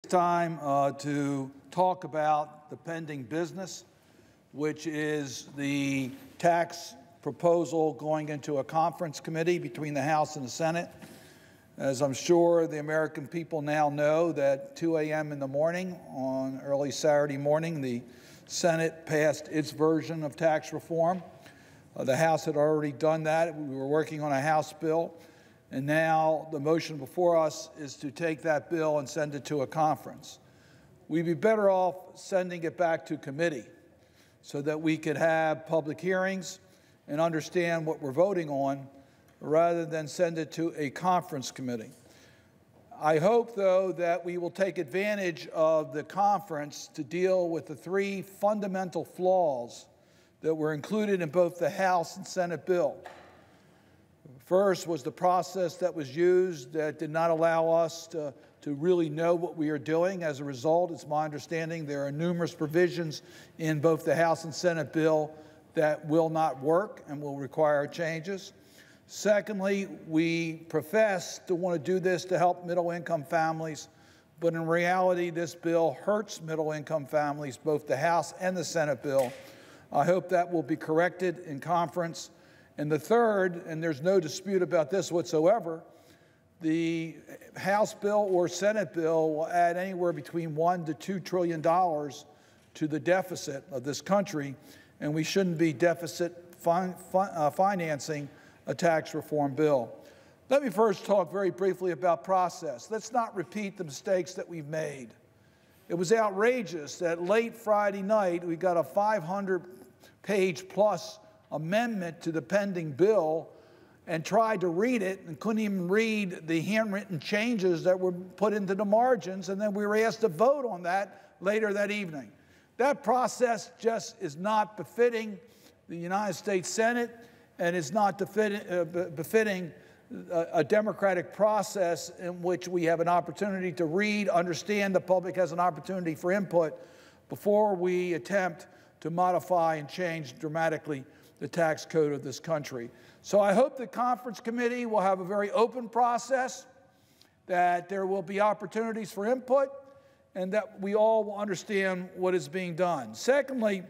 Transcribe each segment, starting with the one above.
Time to talk about the pending business, which is the tax proposal going into a conference committee between the House and the Senate. As I'm sure the American people now know, that 2 a.m. in the morning on early Saturday morning, the Senate passed its version of tax reform. The House had already done that. We were working on a House bill. And now the motion before us is to take that bill and send it to a conference. We'd be better off sending it back to committee so that we could have public hearings and understand what we're voting on rather than send it to a conference committee. I hope, though, that we will take advantage of the conference to deal with the three fundamental flaws that were included in both the House and Senate bill. First was the process that was used that did not allow us to really know what we are doing. As a result, it's my understanding there are numerous provisions in both the House and Senate bill that will not work and will require changes. Secondly, we profess to want to do this to help middle-income families, but in reality, this bill hurts middle-income families, both the House and the Senate bill. I hope that will be corrected in conference. And the third, and there's no dispute about this whatsoever, the House bill or Senate bill will add anywhere between $1 to $2 trillion to the deficit of this country, and we shouldn't be deficit financing a tax reform bill. Let me first talk very briefly about process. Let's not repeat the mistakes that we've made. It was outrageous that late Friday night we got a 500-page plus amendment to the pending bill and tried to read it and couldn't even read the handwritten changes that were put into the margins, and then we were asked to vote on that later that evening. That process just is not befitting the United States Senate, and is not befitting a democratic process in which we have an opportunity to read, understand, the public has an opportunity for input before we attempt to modify and change dramatically the tax code of this country. So I hope the conference committee will have a very open process, that there will be opportunities for input, and that we all will understand what is being done. Secondly,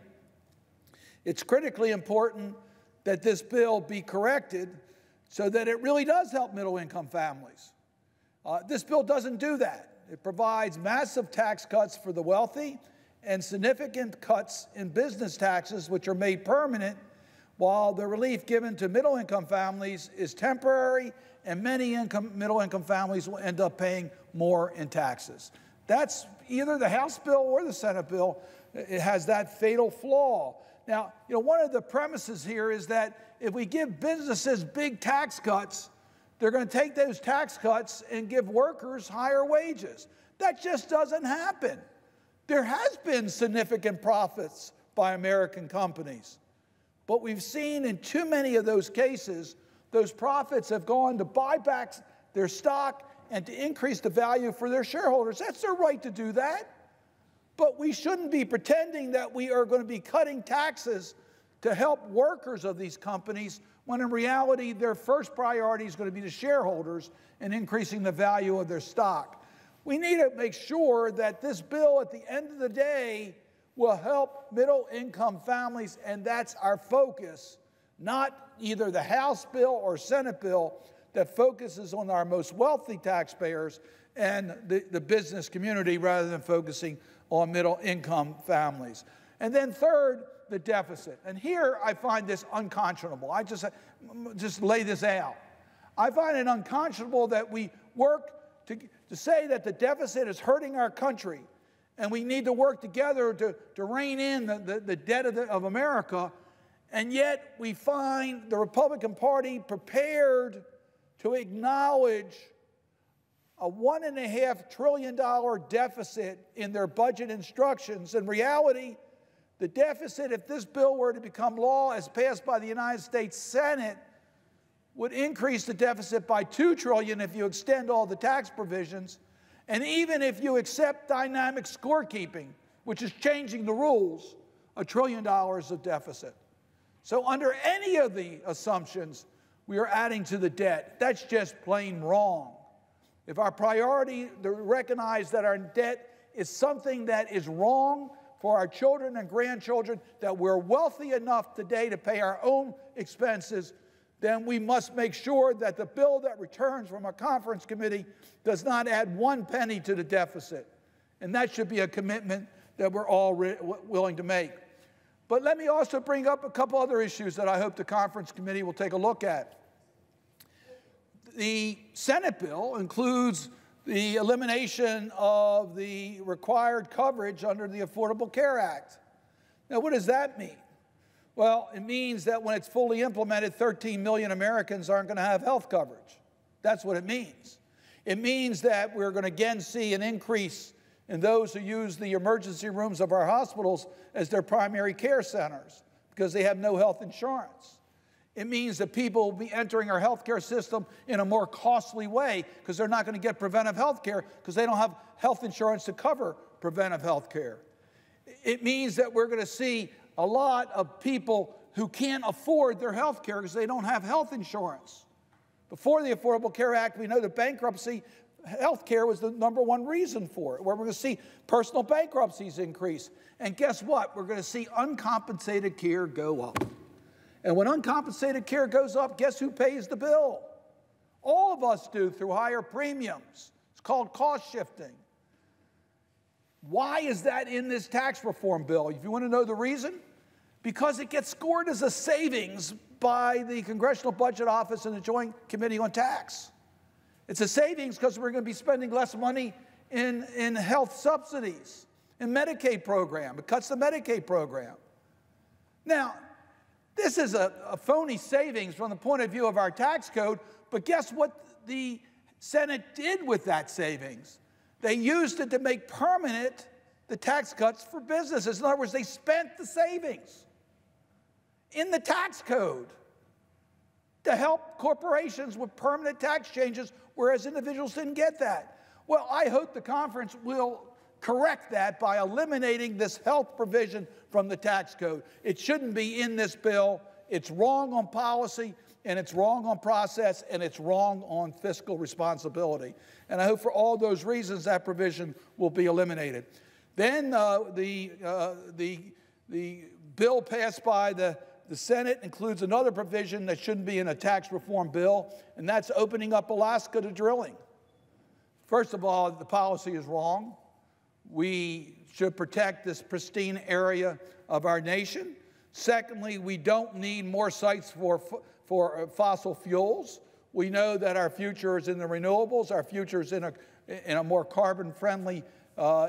it's critically important that this bill be corrected so that it really does help middle-income families. This bill doesn't do that. It provides massive tax cuts for the wealthy and significant cuts in business taxes, which are made permanent, while the relief given to middle-income families is temporary, and many middle-income families will end up paying more in taxes. That's either the House bill or the Senate bill. It has that fatal flaw. Now, one of the premises here is that if we give businesses big tax cuts, they're going to take those tax cuts and give workers higher wages. That just doesn't happen. There has been significant profits by American companies. But we've seen in too many of those cases, those profits have gone to buy back their stock and to increase the value for their shareholders. That's their right to do that. But we shouldn't be pretending that we are going to be cutting taxes to help workers of these companies, when in reality their first priority is going to be the shareholders and increasing the value of their stock. We need to make sure that this bill at the end of the day will help middle-income families, and that's our focus, not either the House bill or Senate bill that focuses on our most wealthy taxpayers and the business community rather than focusing on middle-income families. And then third, the deficit. And here I find this unconscionable. I just lay this out. I find it unconscionable that we work to say that the deficit is hurting our country, and we need to work together to rein in the debt of America, and yet we find the Republican Party prepared to acknowledge a $1.5 trillion deficit in their budget instructions. In reality, the deficit, if this bill were to become law as passed by the United States Senate, would increase the deficit by $2 trillion if you extend all the tax provisions. And even if you accept dynamic scorekeeping, which is changing the rules, $1 trillion of deficit. So under any of the assumptions, we are adding to the debt. That's just plain wrong. if our priority to recognize that our debt is something that is wrong for our children and grandchildren, that we're wealthy enough today to pay our own expenses, then we must make sure that the bill that returns from our conference committee does not add 1 penny to the deficit. And that should be a commitment that we're all willing to make. But let me also bring up a couple other issues that I hope the conference committee will take a look at. The Senate bill includes the elimination of the required coverage under the Affordable Care Act. Now, what does that mean? Well, it means that when it's fully implemented, 13 million Americans aren't going to have health coverage. That's what it means. It means that we're going to again see an increase in those who use the emergency rooms of our hospitals as their primary care centers because they have no health insurance. It means that people will be entering our healthcare system in a more costly way because they're not going to get preventive health care because they don't have health insurance to cover preventive health care. It means that we're going to see a lot of people who can't afford their health care because they don't have health insurance. Before the Affordable Care Act, we know that bankruptcy health care was the #1 reason for it, where we're going to see personal bankruptcies increase. And guess what? We're going to see uncompensated care go up. And when uncompensated care goes up, guess who pays the bill? All of us do through higher premiums. It's called cost shifting. Why is that in this tax reform bill? If you want to know the reason, because it gets scored as a savings by the Congressional Budget Office and the Joint Committee on Tax. It's a savings because we're going to be spending less money in health subsidies, in Medicaid program. It cuts the Medicaid program. Now, this is a phony savings from the point of view of our tax code, but guess what the Senate did with that savings? They used it to make permanent the tax cuts for businesses. In other words, they spent the savings in the tax code to help corporations with permanent tax changes, whereas individuals didn't get that. Well, I hope the conference will correct that by eliminating this health provision from the tax code. It shouldn't be in this bill. It's wrong on policy, and it's wrong on process, and it's wrong on fiscal responsibility. And I hope for all those reasons that provision will be eliminated. Then the bill passed by the Senate includes another provision that shouldn't be in a tax reform bill, and that's opening up Alaska to drilling. First of all, the policy is wrong. We should protect this pristine area of our nation. Secondly, we don't need more sites for fossil fuels. We know that our future is in the renewables. Our future is in a more carbon-friendly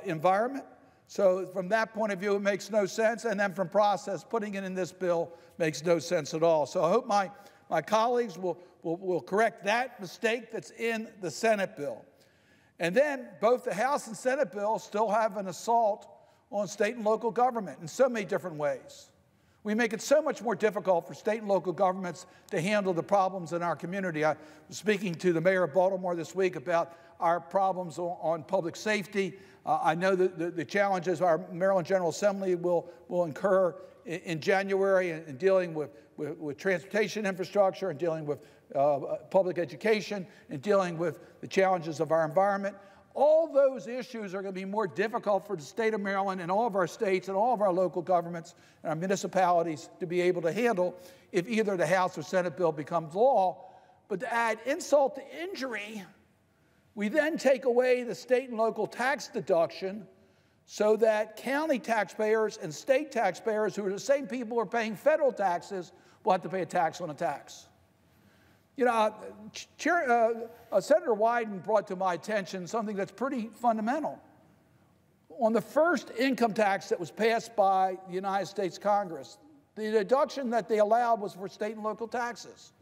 environment. So from that point of view, it makes no sense. And then from process, putting it in this bill makes no sense at all. So I hope my colleagues will correct that mistake that's in the Senate bill. And then both the House and Senate bills still have an assault on state and local government in so many different ways. We make it so much more difficult for state and local governments to handle the problems in our community. I was speaking to the mayor of Baltimore this week about our problems on public safety. I know that the challenges our Maryland General Assembly will incur in January in dealing with transportation infrastructure and dealing with public education and dealing with the challenges of our environment. All those issues are going to be more difficult for the state of Maryland and all of our states and all of our local governments and our municipalities to be able to handle if either the House or Senate bill becomes law. But to add insult to injury, we then take away the state and local tax deduction so that county taxpayers and state taxpayers, who are the same people who are paying federal taxes, will have to pay a tax on a tax. You know, Senator Wyden brought to my attention something that's pretty fundamental. On the first income tax that was passed by the United States Congress, the deduction that they allowed was for state and local taxes.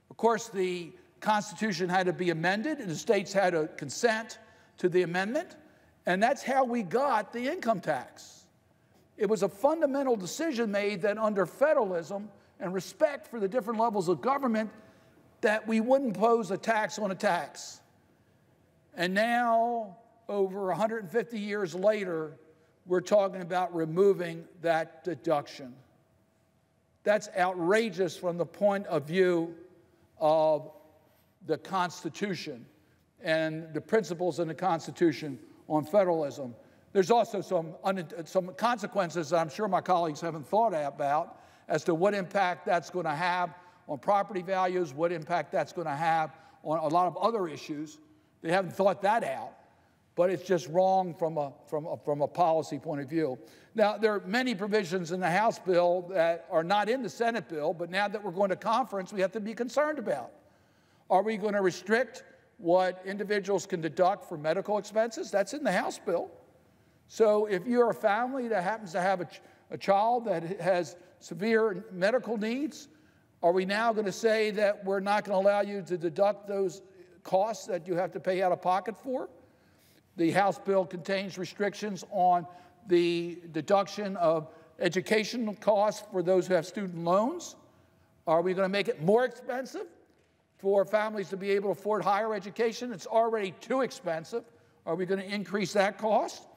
Of course, the Constitution had to be amended, and the states had to consent to the amendment, and that's how we got the income tax. It was a fundamental decision made that under federalism and respect for the different levels of government, that we wouldn't impose a tax on a tax. And now, over 150 years later, we're talking about removing that deduction. That's outrageous from the point of view of the Constitution. and the principles in the Constitution on federalism. There's also some consequences that I'm sure my colleagues haven't thought about as to what impact that's going to have on property values, what impact that's going to have on a lot of other issues. They haven't thought that out, but it's just wrong from a policy point of view. Now, there are many provisions in the House bill that are not in the Senate bill, but now that we're going to conference, we have to be concerned about. Are we going to restrict what individuals can deduct for medical expenses? That's in the House bill. So if you're a family that happens to have a child that has severe medical needs, are we now going to say that we're not going to allow you to deduct those costs that you have to pay out of pocket for? The House bill contains restrictions on the deduction of educational costs for those who have student loans. Are we going to make it more expensive for families to be able to afford higher education? It's already too expensive. Are we going to increase that cost?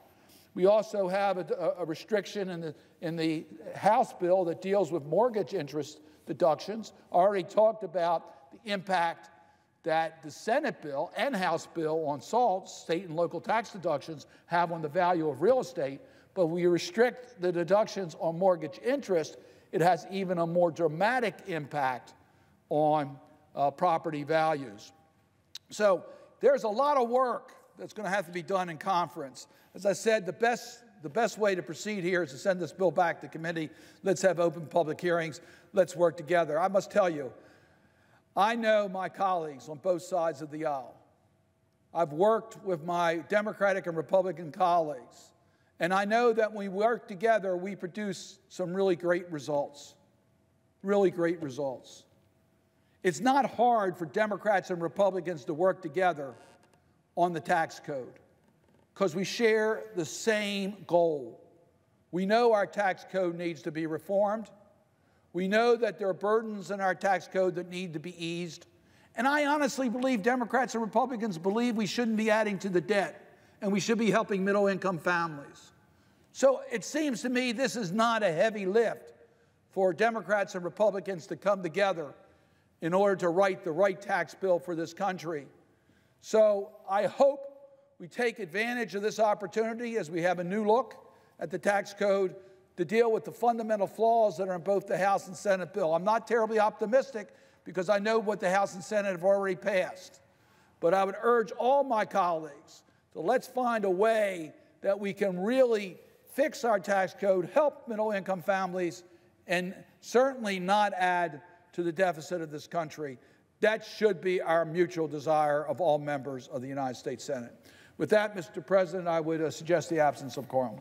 We also have a restriction in the House bill that deals with mortgage interest deductions. I already talked about the impact that the Senate bill and House bill on SALT, state and local tax deductions, have on the value of real estate. But we restrict the deductions on mortgage interest, it has even a more dramatic impact on property values. So there's a lot of work that's going to have to be done in conference. As I said, the best way to proceed here is to send this bill back to committee. Let's have open public hearings. Let's work together. I must tell you, I know my colleagues on both sides of the aisle. I've worked with my Democratic and Republican colleagues, and I know that when we work together, we produce some really great results. Really great results. It's not hard for Democrats and Republicans to work together on the tax code because we share the same goal. We know our tax code needs to be reformed. We know that there are burdens in our tax code that need to be eased. And I honestly believe Democrats and Republicans believe we shouldn't be adding to the debt and we should be helping middle-income families. So it seems to me this is not a heavy lift for Democrats and Republicans to come together in order to write the right tax bill for this country. So I hope we take advantage of this opportunity as we have a new look at the tax code to deal with the fundamental flaws that are in both the House and Senate bill. I'm not terribly optimistic because I know what the House and Senate have already passed. But I would urge all my colleagues to let's find a way that we can really fix our tax code, help middle-income families, and certainly not add to the deficit of this country. That should be our mutual desire of all members of the United States Senate. With that, Mr. President, I would suggest the absence of quorum.